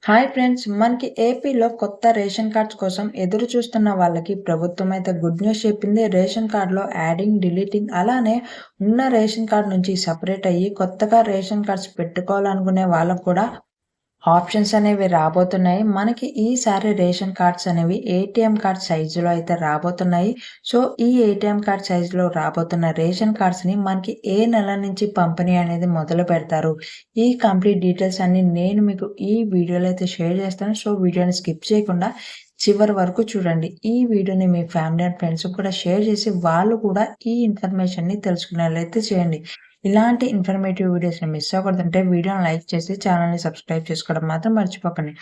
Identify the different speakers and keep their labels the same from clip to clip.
Speaker 1: Hi friends! మనకి ఏపీలో కొత్త రేషన్ కార్డ్స్ కోసం ఎదురు చూస్తున్న వాళ్ళకి ప్రభుత్వం అయితే గుడ్ న్యూస్ చెప్పింది. రేషన్ కార్డ్‌లో యాడింగ్, డిలీటింగ్ అలానే ఉన్న రేషన్ కార్డ్ నుంచి సెపరేట్ అయ్యి కొత్తగా రేషన్ కార్డ్స్ పెట్టుకోవాలనుకునే వాళ్ళకి కూడా ఆప్షన్స్ అనేవి రాబోతున్నాయి. మనకి ఈసారి రేషన్ కార్డ్స్ అనేవి ఏటీఎం కార్డ్ సైజులో అయితే రాబోతున్నాయి. సో, ఈ ఏటీఎం కార్డ్ సైజులో రాబోతున్న రేషన్ కార్డ్స్‌ని మనకి ఏ నెల నుంచి పంపిణీ అనేది మొదలుపెడతారు? ఈ కంప్లీట్ డీటెయిల్స్ అన్నీ నేను మీకు ఈ వీడియోలో అయితే షేర్ చేస్తాను. సో, వీడియోని స్కిప్ చేయకుండా చివరి వరకు చూడండి. ఈ వీడియోని మీ ఫ్యామిలీ అండ్ ఫ్రెండ్స్‌కి కూడా షేర్ చేసి వాళ్ళు కూడా ఈ ఇన్ఫర్మేషన్‌ని తెలుసుకునేలా చేయండి. ఇలాంటి ఇన్ఫర్మేటివ్ వీడియోస్‌ని మిస్ అవ్వకూడదంటే వీడియోని లైక్ చేసి ఛానెల్‌ని సబ్స్క్రైబ్ చేసుకోవడం మాత్రం మర్చిపోకండి.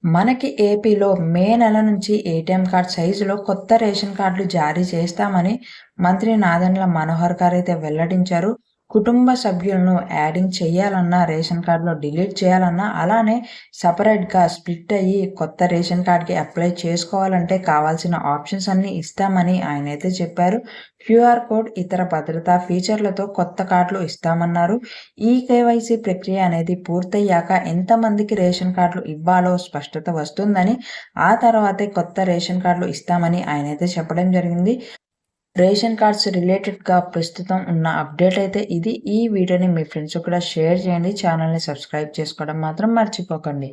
Speaker 1: మనకి ఏపీలో మే నెల నుంచి ఏటీఎం కార్డ్ సైజులో కొత్త రేషన్ కార్డులు జారీ చేస్తామని మంత్రి నాదెండ్ల మనోహర్ గారైతే వెల్లడించారు. కుటుంబ సభ్యులను యాడింగ్ చేయాలన్నా, రేషన్ కార్డులో డిలీట్ చేయాలన్నా, అలానే సెపరేట్‌గా స్ప్లిట్ అయ్యి కొత్త రేషన్ కార్డ్‌కి అప్లై చేసుకోవాలంటే కావాల్సిన ఆప్షన్స్ అన్నీ ఇస్తామని ఆయనైతే చెప్పారు. క్యూఆర్ కోడ్, ఇతర భద్రతా ఫీచర్లతో కొత్త కార్డులు ఇస్తామన్నారు. ఈ కేవైసీ ప్రక్రియ అనేది పూర్తయ్యాక ఎంతమందికి రేషన్ కార్డులు ఇవ్వాలో స్పష్టత వస్తుందని, ఆ తర్వాతే కొత్త రేషన్ కార్డులు ఇస్తామని ఆయనైతే చెప్పడం జరిగింది. రేషన్ కార్డ్స్ రిలేటెడ్‌గా ప్రస్తుతం ఉన్న అప్డేట్ అయితే ఇది. ఈ వీడియోని మీ ఫ్రెండ్స్‌కి కూడా షేర్ చేయండి. ఛానెల్‌ని సబ్స్క్రైబ్ చేసుకోవడం మాత్రం మర్చిపోకండి.